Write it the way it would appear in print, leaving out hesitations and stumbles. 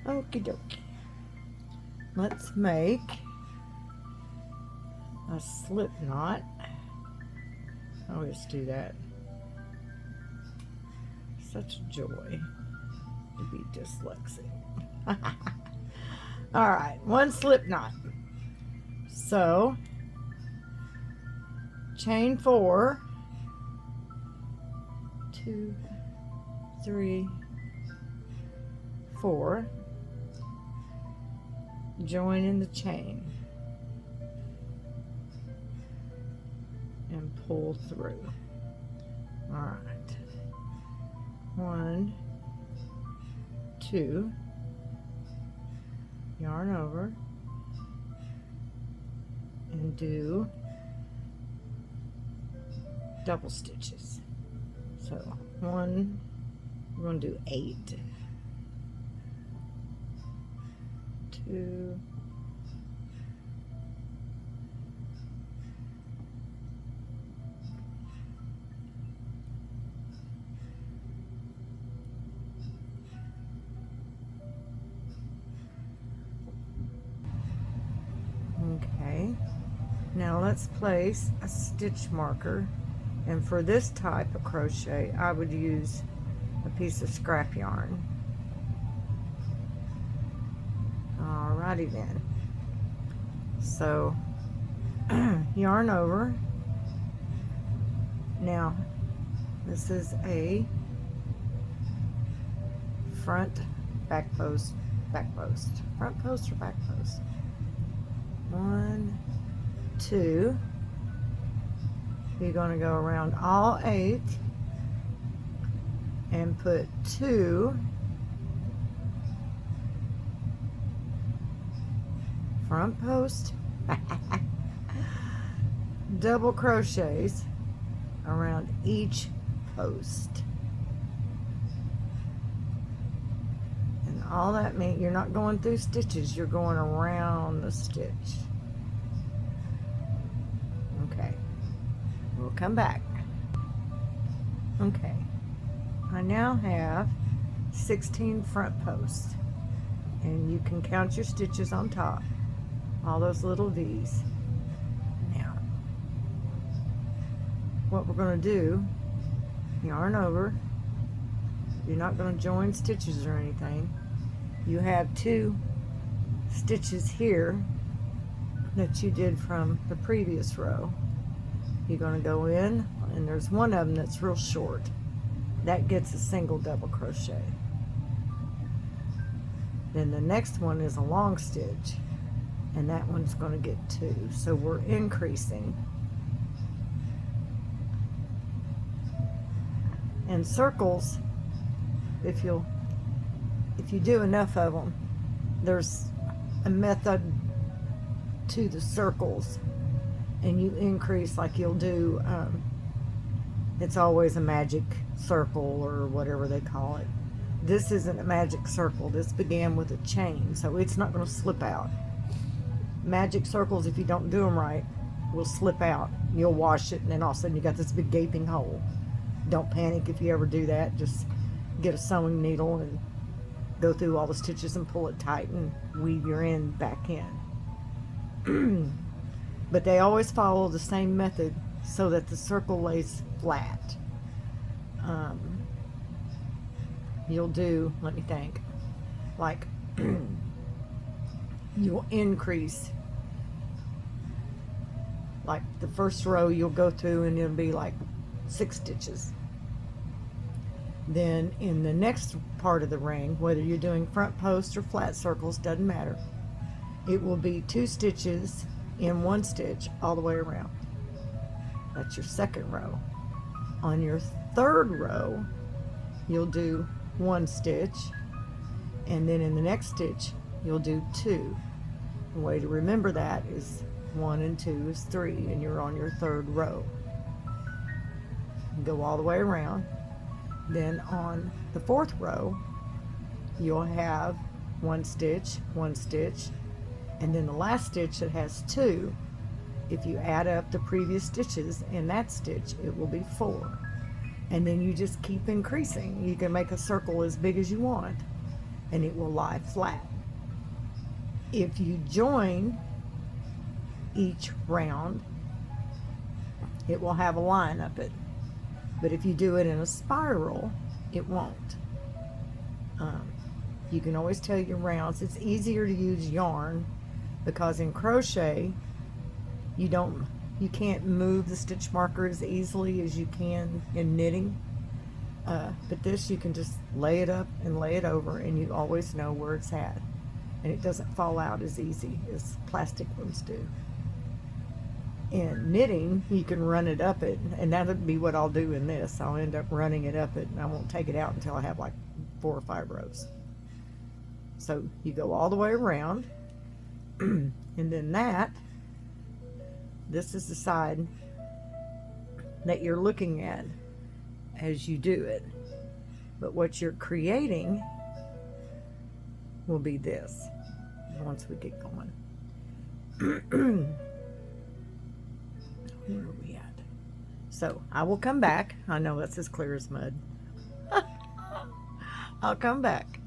Okie dokie. Let's make a slip knot. I always do that. Such a joy to be dyslexic. All right, one slip knot. So chain 4, 2, 3, 4, join in the chain and pull through. All right, 1, 2, yarn over and do double stitches. So one, we're going to do 8, 2, okay. Now let's place a stitch marker, and for this type of crochet I would use a piece of scrap yarn. Alrighty then. So yarn over. Now this is a front back post, front post or back post. 1, 2. You're going to go around all 8 and put 2 front post double crochets around each post. And all that means you're not going through stitches, you're going around the stitch. Okay, we'll come back. Okay, I now have 16 front posts, and you can count your stitches on top, all those little V's. Now, what we're going to do, yarn over. You're not going to join stitches or anything. You have 2 stitches here that you did from the previous row. You're going to go in, and there's one of them that's real short. That gets a single double crochet. Then the next one is a long stitch, and that one's going to get 2. So we're increasing. And circles, if you do enough of them, there's a method to the circles, and you increase, like you'll do, it's always a magic circle or whatever they call it. This isn't a magic circle. This began with a chain, so it's not going to slip out. Magic circles, if you don't do them right, will slip out. You'll wash it, and then all of a sudden you got this big gaping hole. Don't panic if you ever do that. Just get a sewing needle and go through all the stitches and pull it tight and weave your end back in. But they always follow the same method so that the circle lays flat. You'll do, let me think, like you'll increase, like the first row you'll go through and it'll be like 6 stitches. Then in the next part of the ring, whether you're doing front post or flat circles, doesn't matter, it will be 2 stitches in 1 stitch all the way around. That's your second row. On your third row, you'll do 1 stitch, and then in the next stitch you'll do 2. The way to remember that is 1 and 2 is 3, and you're on your third row. Go all the way around. Then on the fourth row you'll have 1 stitch, 1 stitch, and then the last stitch that has 2, if you add up the previous stitches in that stitch, it will be 4. And then you just keep increasing. You can make a circle as big as you want. and it will lie flat. If you join each round, it will have a line up it. But if you do it in a spiral, it won't. You can always tell your rounds. It's easier to use yarn because in crochet, you can't move the stitch marker as easily as you can in knitting. But this, you can just lay it up and lay it over, and you always know where it's at. And it doesn't fall out as easy as plastic ones do. In knitting, you can run it up it, and that'll be what I'll do in this. I'll end up running it up it, and I won't take it out until I have like 4 or 5 rows. So you go all the way around, and then this is the side that you're looking at as you do it. But what you're creating will be this once we get going. Where are we at? So I will come back. I know that's as clear as mud. I'll come back.